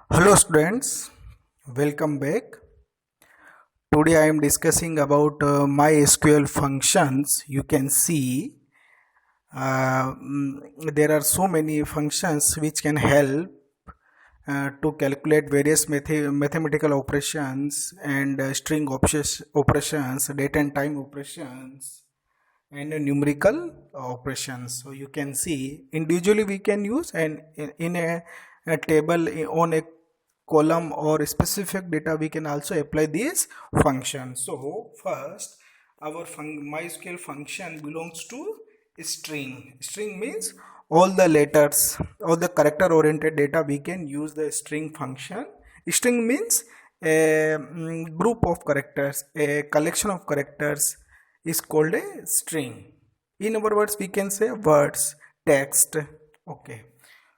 Hello students, welcome back. Today I am discussing about MySQL functions. You can see there are so many functions which can help to calculate various mathematical operations and string operations, date and time operations, and numerical operations. So you can see individually we can use, and in a table on a column or a specific data we can also apply these functions. So first, our MySQL function belongs to string. String means all the letters, all the character oriented data we can use the string function. String means a group of characters, a collection of characters is called a string. In our words we can say words, text. Okay,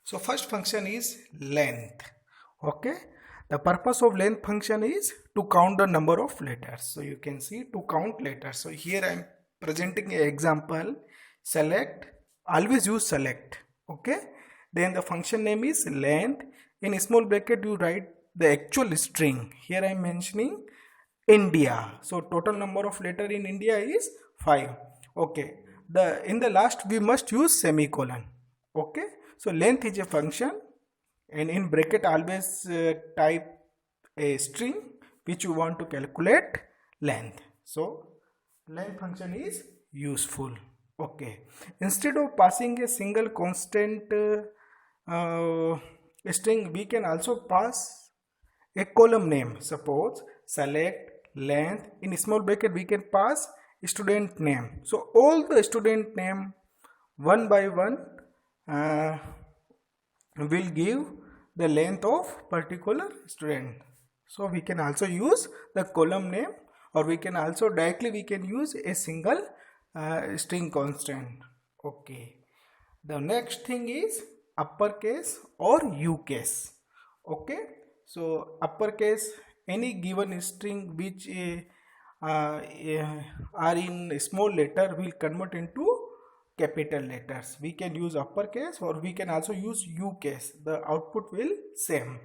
so first function is length. Okay, the purpose of length function is to count the number of letters. So you can see to count letters. So here I am presenting an example. Select, always use select. Okay, then the function name is length. In small bracket you write the actual string. Here I am mentioning India. So total number of letter in India is 5. Okay, in the last we must use semicolon. Okay, so length is a function, and in bracket always type a string which you want to calculate length. So length function is useful. Okay, instead of passing a single constant string, we can also pass a column name. Suppose select length, in small bracket we can pass student name. So all the student name one by one will give the length of particular student. So we can also use the column name, or we can also directly we can use a single string constant. Okay, the next thing is uppercase or UCase. Okay, so uppercase, any given string which are in small letter will convert into capital letters. We can use uppercase or we can also use UCase. The output will same.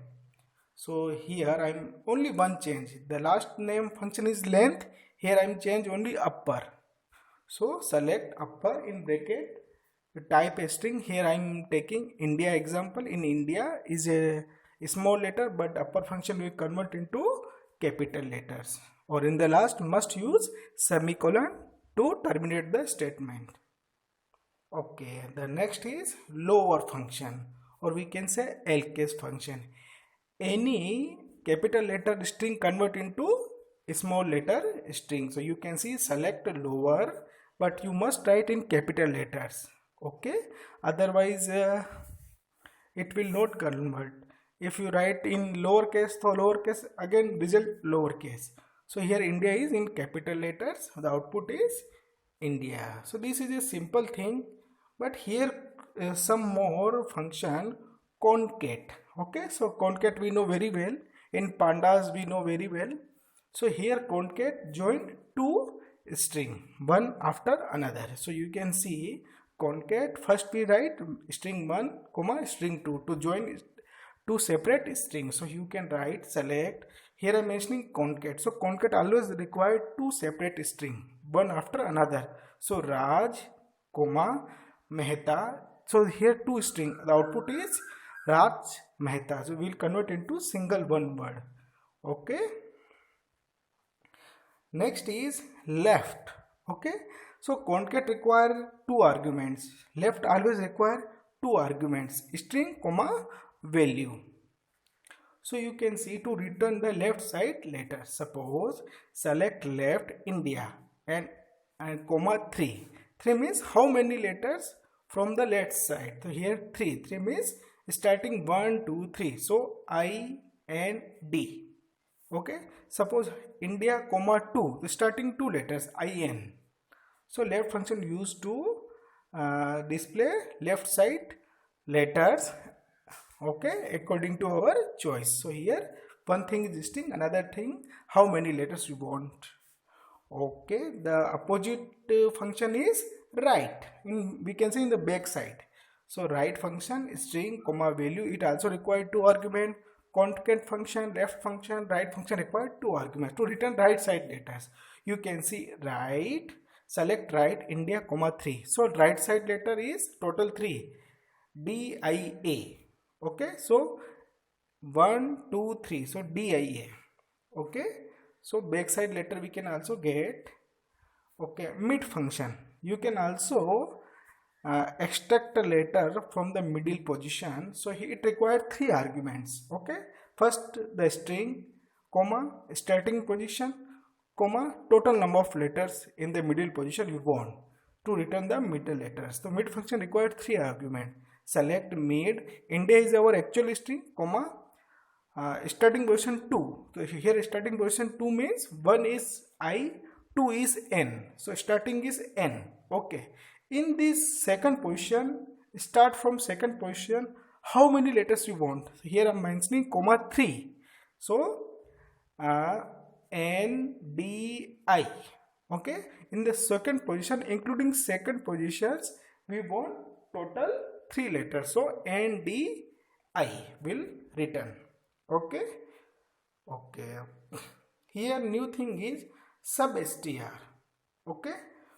So here I am only one change. The last name function is length. Here I am change only upper. So select upper in bracket, type a string. Here I am taking India example. In India is a small letter, but upper function will convert into capital letters. Or in the last must use semicolon to terminate the statement. Okay, the next is lower function, or we can say LCase function. Any capital letter string convert into a small letter string. So you can see select lower, but you must write in capital letters. Okay, otherwise it will not convert. If you write in lowercase, so lowercase again result lowercase. So here India is in capital letters, the output is India. So this is a simple thing, but here some more function concat. Okay, so concat we know very well, in pandas we know very well. So here concat join two string one after another. So you can see concat, first we write string 1 comma string 2 to join two separate strings. So you can write select. Here I am mentioning concat. So concat always require two separate string one after another. So Raj comma Mehta. So here two string. The output is Raj Mehta. So we will convert into single one word. Okay. Next is left. Okay. So concat require two arguments. Left always require two arguments, string comma value. So you can see to return the left side letter. Suppose select left India and comma 3. 3 means how many letters from the left side. So here 3. 3 means starting 1, 2, 3. So I N D. Okay. Suppose India comma 2. Starting 2 letters I N. So left function used to display left side letters. Okay, according to our choice. So here one thing is string, another thing how many letters you want. Okay, the opposite function is right. We can say in the back side. So right function string comma value, it also required two argument. concat function, left function, right function require 2 arguments to return right side letters. You can see right, select right, India, comma 3. So right side letter is total 3, DIA. Okay, so 1, 2, 3, so DIA. Okay, so backside letter we can also get. Okay, mid function, you can also extract a letter from the middle position. So it required 3 arguments. Okay, first the string, comma, starting position, comma, total number of letters in the middle position you want to return the middle letters. The mid function required 3 arguments. Select mid, India is our actual string, comma, starting position 2. So here starting position 2 means 1 is I, 2 is N. So starting is N. Okay. In this second position, start from second position, how many letters you want? So here I am mentioning comma 3. So N, D, I. Okay. In the second position, including second positions, we want total 3 letters. So N, D, I will return. Okay. Okay. Here new thing is sub-str. Okay.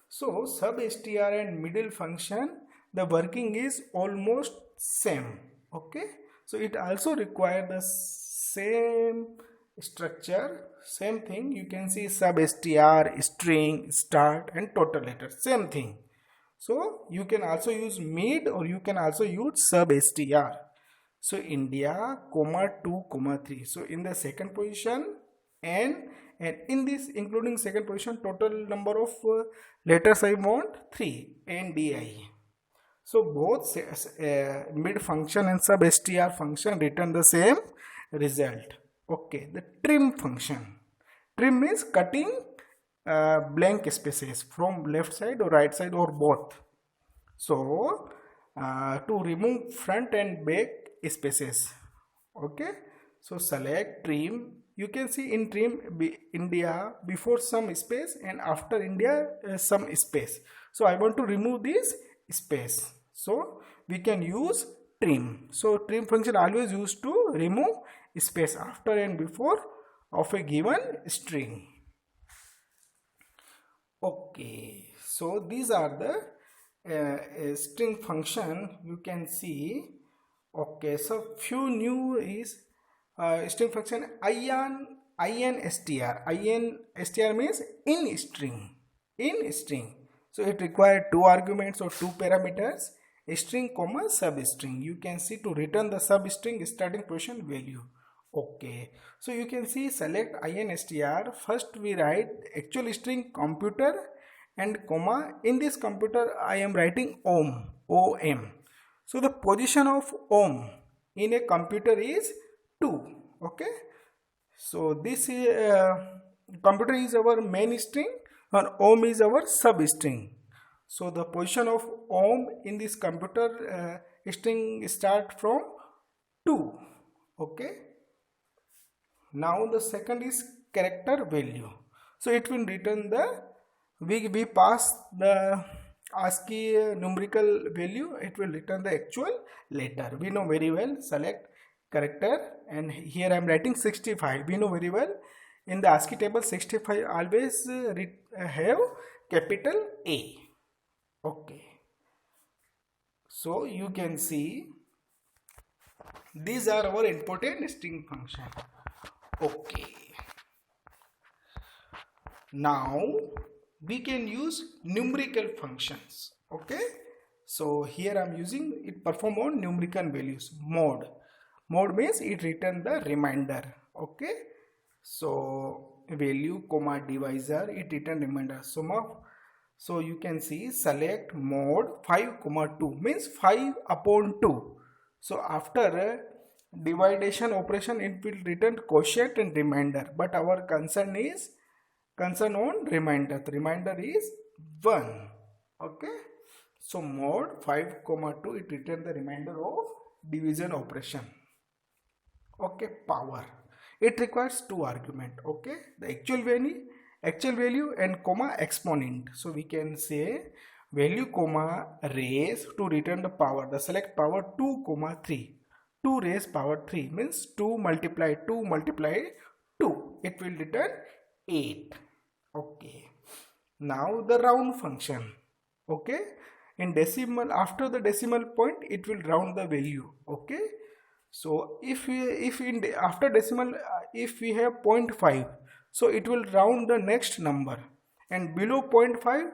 So sub-str and middle function, the working is almost same. Okay. So it also requires the same structure, same thing. You can see sub-str, string, start and total letters, same thing. So you can also use mid or you can also use sub-str. So India, comma 2, comma 3. So in the second position N, and in this including second position total number of letters I want 3, NDI. So both mid function and sub-str function return the same result. Okay, the trim function. Trim means cutting blank spaces from left side or right side or both. So to remove front and back spaces. Okay, so select trim. You can see in trim India before some space and after India some space. So I want to remove this space. So we can use trim. So trim function always used to remove space after and before of a given string. Okay, so these are the string function you can see. Okay, so few new is string function INSTR. INSTR means in string. So it requires 2 arguments or 2 parameters, a string, comma, substring. You can see to return the substring starting position value. Okay, so you can see select INSTR. First we write actual string computer and comma. In this computer I am writing OM. So the position of OM in a computer is 2. Okay, so this computer is our main string and OM is our substring. So the position of OM in this computer string start from 2. Okay, now the second is character value. So it will return the we pass the ASCII numerical value, it will return the actual letter. We know very well. Select character and here I am writing 65. We know very well in the ASCII table 65 always have capital A. Okay, so you can see these are our important string function. Okay, now we can use numerical functions. Okay, so here I am using it perform on numerical values. Mode means it return the remainder. Okay, so value, comma, divisor, it return remainder, sum of. So you can see select mode 5, 2 means 5 upon 2. So after dividation operation it will return quotient and remainder, but our concern on remainder. The remainder is 1. Okay, so mode 5, 2 it return the remainder of division operation. Okay, power, it requires 2 arguments. Okay, the actual value and comma exponent. So we can say value, comma, raise to return the power. The select power 2, 3. 2 raised power 3 means 2 multiply 2 multiply 2. It will return 8. Okay. Now the round function. Okay. In decimal, after the decimal point, it will round the value. Okay. So if after decimal, if we have 0.5, so it will round the next number, and below 0.5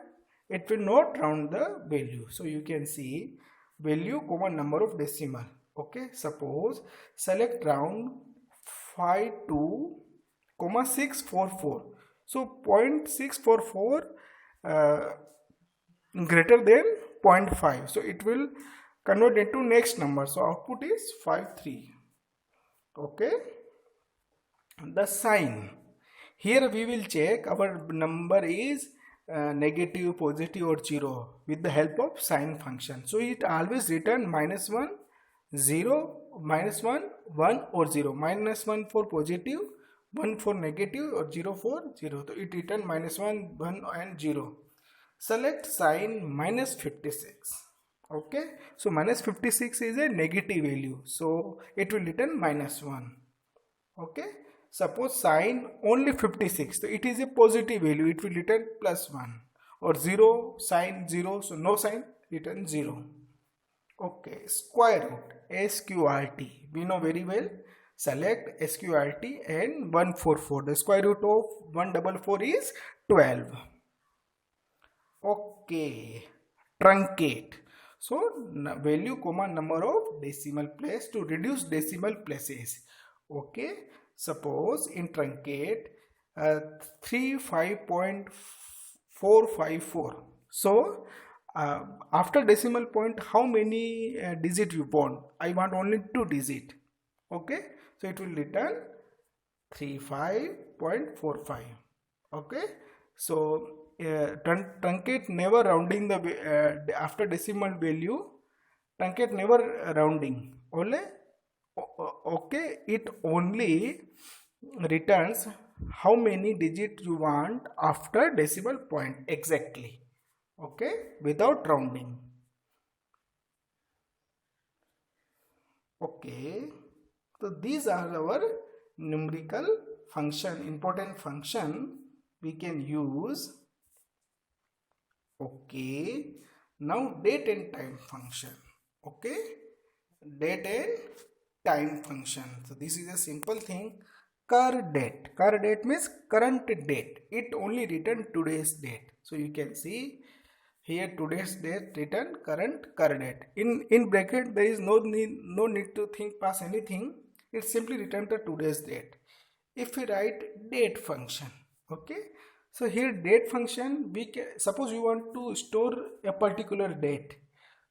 it will not round the value. So you can see value comma number of decimal. Okay, suppose select round 52 comma 644. So 0.644 greater than 0.5, so it will convert into next number. So output is 53. Okay, the sign, here we will check our number is negative, positive or 0 with the help of sign function. So it always return -1, 0, -1, 1 or 0. -1 for positive, 1 for negative or 0 for 0. So it return -1, 1 and 0. Select sign -56. Okay, so -56 is a negative value, so it will return -1. Okay, suppose sign only 56, so it is a positive value, it will return +1, or 0, sign 0, so no sign, return 0. Okay, square root, SQRT, we know very well. Select SQRT and 144. The square root of 144 is 12. Okay, truncate. So value comma number of decimal place to reduce decimal places. Okay, suppose in truncate 35.454. So after decimal point, how many digit you want? I want only 2 digit. Okay, so it will return 35.45. Okay, so truncate never rounding the after decimal value, truncate never rounding, only okay, it only returns how many digits you want after decimal point exactly. Okay, without rounding. Okay, so these are our numerical function, important function we can use. Okay, now date and time function. Okay, date and time function. So this is a simple thing. Cur date. Cur date means current date. It only return today's date. So you can see here today's date return current cur date. In bracket there is no need to think past anything. It simply return the today's date. If we write date function, okay. So here date function, we can suppose you want to store a particular date,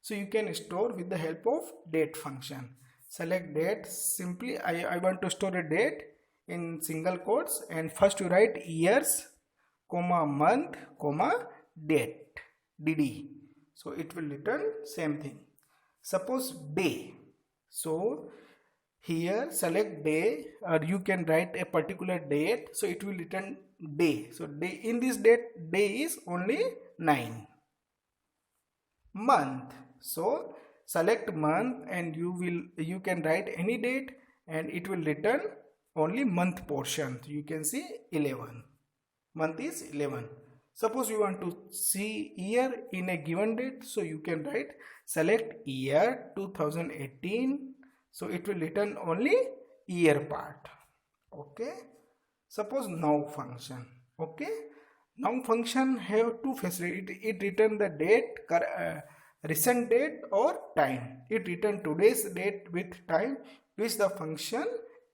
so you can store with the help of date function. Select date, simply I want to store a date in single quotes, and first you write years comma month comma date, dd, so it will return same thing. Suppose day, so here select day, or you can write a particular date, so it will return day. So day, in this date, day is only 9. Month, so select month and you can write any date and it will return only month portion. So you can see 11, month is 11. Suppose you want to see year in a given date, so you can write select year 2018, so it will return only year part. Okay, suppose now function. Okay, now function have two facilities. It return the date, recent date or time. It return today's date with time which the function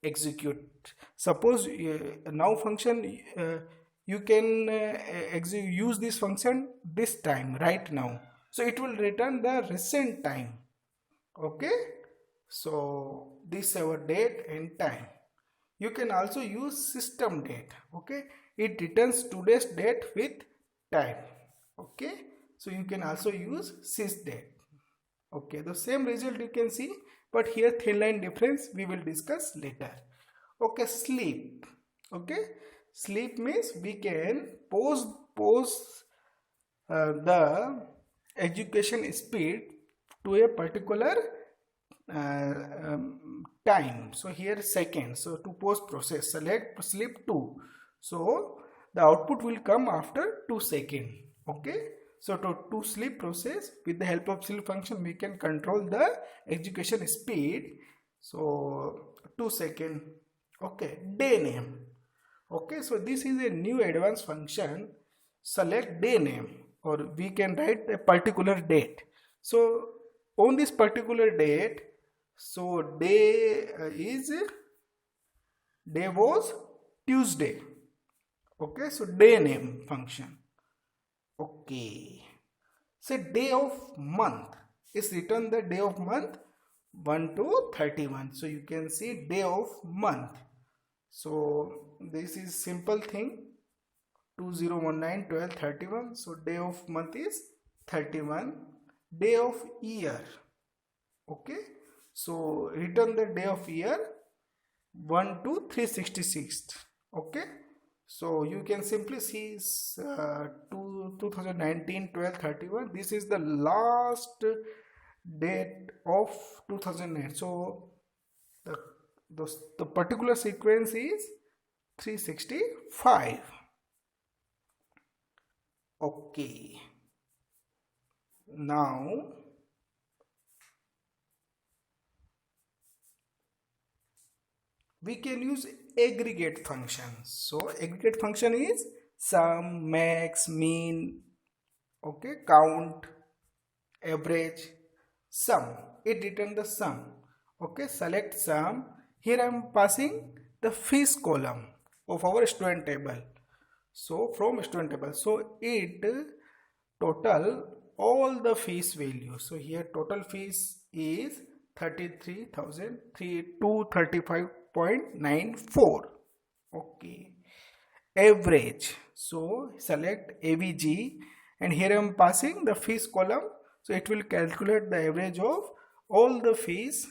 execute. Suppose now function, you can use this function this time, right now, so it will return the recent time. Okay, so this is our date and time. You can also use system date. Okay, it returns today's date with time. Okay, so you can also use sys date. Okay, the same result you can see, but here thin line difference we will discuss later. Okay, sleep. Okay, sleep means we can pause the execution speed to a particular time. So here second. So to post process, select sleep 2. So the output will come after 2 seconds. Okay. So to sleep process, with the help of sleep function, we can control the execution speed. So 2 seconds. Okay. Day name. Okay. So this is a new advanced function. Select day name, or we can write a particular date. So on this particular date, so day was Tuesday. Okay, so day name function. Okay, so day of month is written the day of month 1 to 31. So you can see day of month. So this is simple thing. 2019-12-31. So day of month is 31. Day of year. Okay. So return the day of year 1 to 366. Okay. So you can simply see 2019-12-31. This is the last date of 2009. So the particular sequence is 365. Okay, now we can use aggregate functions. So aggregate function is sum, max, mean, okay, count, average, sum. It returns the sum. Okay, select sum. Here I am passing the fees column of our student table. So from student table, so it total all the fees value. So here total fees is 33,235.94. Okay, average. So select AVG, and here I am passing the fees column. So it will calculate the average of all the fees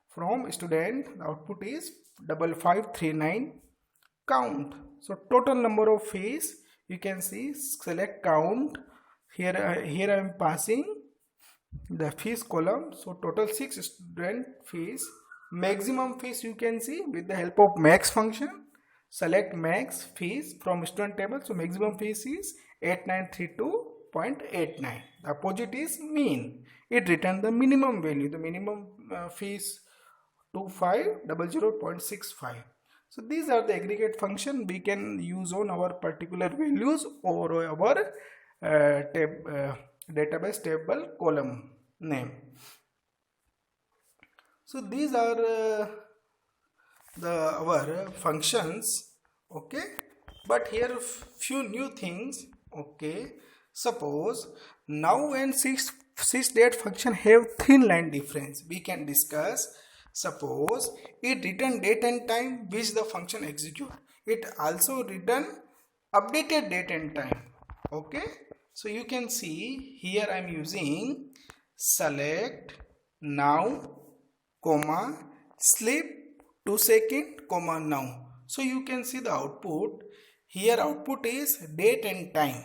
from student. The output is 5539. Count. So total number of fees, you can see, select count. Here I am passing the fees column. So total 6 student fees. Maximum fees, you can see with the help of max function. Select max fees from student table. So maximum fees is 8932.89. The opposite is mean. It returns the minimum value. The minimum fees 2500.65. So these are the aggregate function we can use on our particular values or our database table column name. So these are our functions. Okay, but here few new things. Okay, suppose now and sysdate function have thin line difference. We can discuss. Suppose it return date and time which the function execute. It also return updated date and time. Okay, so you can see here I am using select now, comma, sleep 2 seconds, comma, now. So you can see the output. Here output is date and time,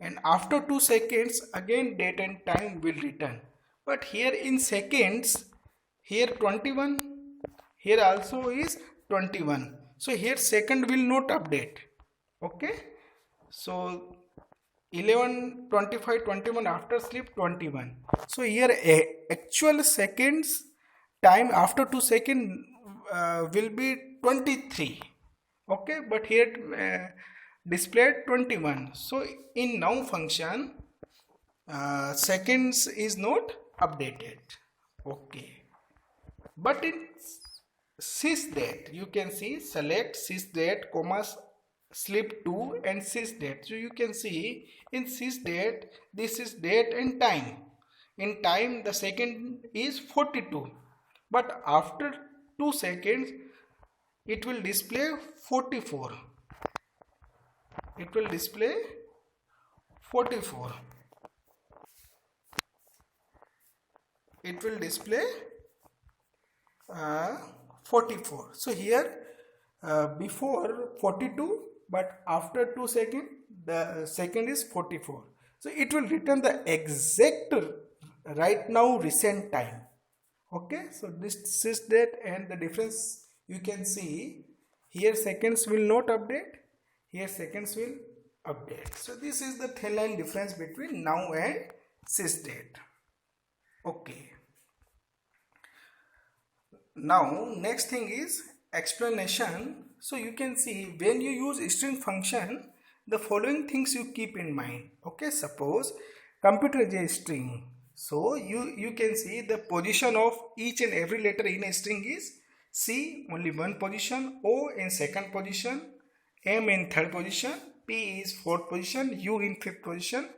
and after 2 seconds again date and time will return. But here in seconds, here 21, here also is 21. So here second will not update. Okay, so 11, 25, 21 after sleep 21. So here actual seconds time after 2 seconds will be 23. Okay, but here displayed 21. So in now function seconds is not updated. Okay, but in sysdate you can see select sysdate, comma, sleep 2 and sysdate. So you can see in sysdate this is date and time. In time the second is 42, but after 2 seconds it will display 44. It will display 44. It will display 44. So here before 42, but after 2 seconds the second is 44. So it will return the exact right now recent time. Okay, so this is that, and the difference you can see here, seconds will not update, here seconds will update. So this is the thin line difference between now and sysdate. Okay. Now next thing is explanation. So you can see when you use string function, the following things you keep in mind. Okay, suppose computer is a string. So you can see the position of each and every letter in a string is C only one position, O in second position, M in third position, P is fourth position, U in fifth position,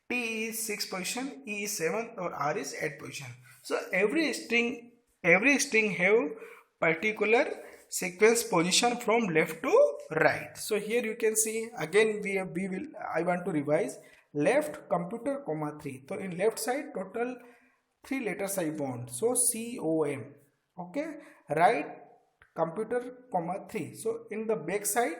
T is sixth position, E is seventh, or R is eighth position. So every string have particular sequence position from left to right. So here you can see again I want to revise. Left computer comma 3. So in left side total 3 letters I want. So COM. Okay. Right computer comma 3. So in the back side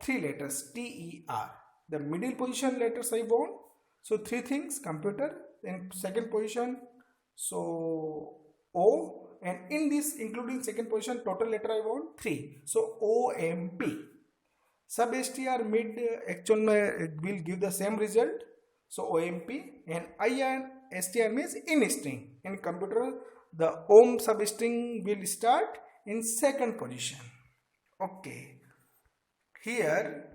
3 letters TER. The middle position letters I want. So 3 things computer. In second position so O, and in this including second position total letter I want 3. So OMP. Sub str mid actual will give the same result. So OMP, and IN str means in string. In computer the OM substring will start in second position. Okay. Here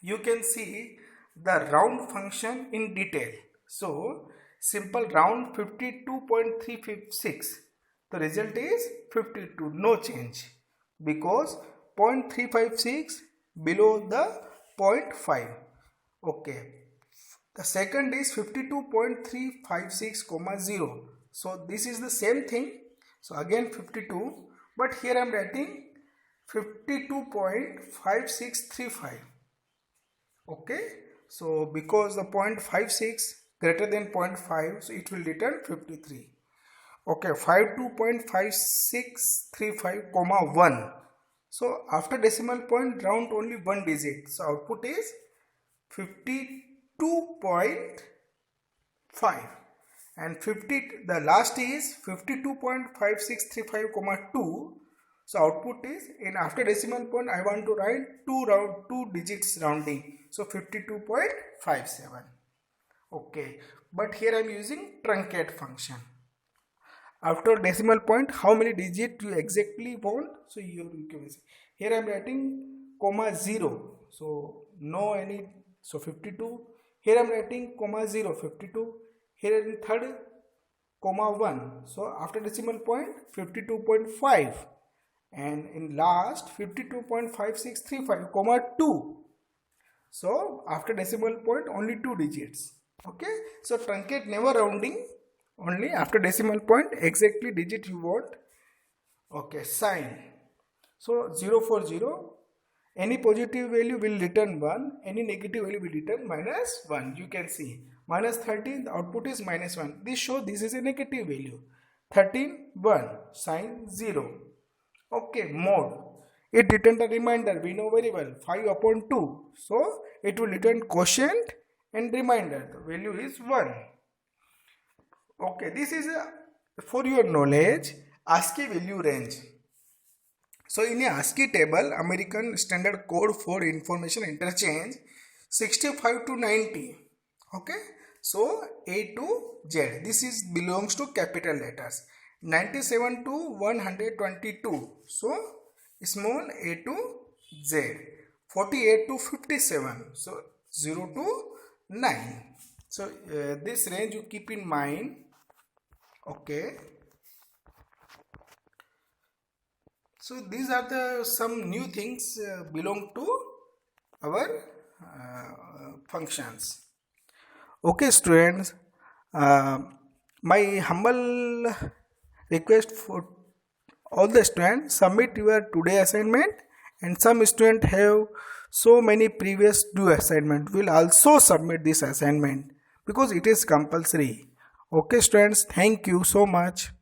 you can see the round function in detail. So simple round 52.356. The result is 52, no change, because 0.356 below the 0.5. Okay. The second is 52.356, 0. So this is the same thing. So again 52, but here I am writing 52.5635. Okay. So because the 0.56 greater than 0.5, so it will return 53. Okay, 52.5635, 1. So after decimal point round only one digit. So output is 52.5, and the last is 52.5635, 2. So output is, in after decimal point I want to write two digits rounding. So 52.57. Okay, but here I am using truncate function. After decimal point, how many digits you exactly want? So you can see. Here I am writing 0. So no any. So 52. Here I am writing 0, 52. Here in third 1. So after decimal point 52.5, and in last 52.5635, 2. So after decimal point only 2 digits. Okay, so truncate never rounding, only after decimal point exactly digit you want. Okay, sign. So 0 for 0, any positive value will return 1, any negative value will return -1. You can see -13, the output is -1. This shows this is a negative value. 13, 1, sign 0. Okay, mode. It returned a reminder, we know very well, 5/2. So it will return quotient and reminder, the value is 1. Okay, this is for your knowledge, ASCII value range. So in a ASCII table, American Standard Code for Information Interchange, 65 to 90. Okay, so A to Z, this is belongs to capital letters. 97 to 122, so small a to Z. 48 to 57, so 0 to 9. So this range you keep in mind. Okay, so these are the some new things belong to our functions. Okay students, my humble request for all the students, submit your today assignment, and some students have so many previous due assignment will also submit this assignment because it is compulsory. Okay students, thank you so much.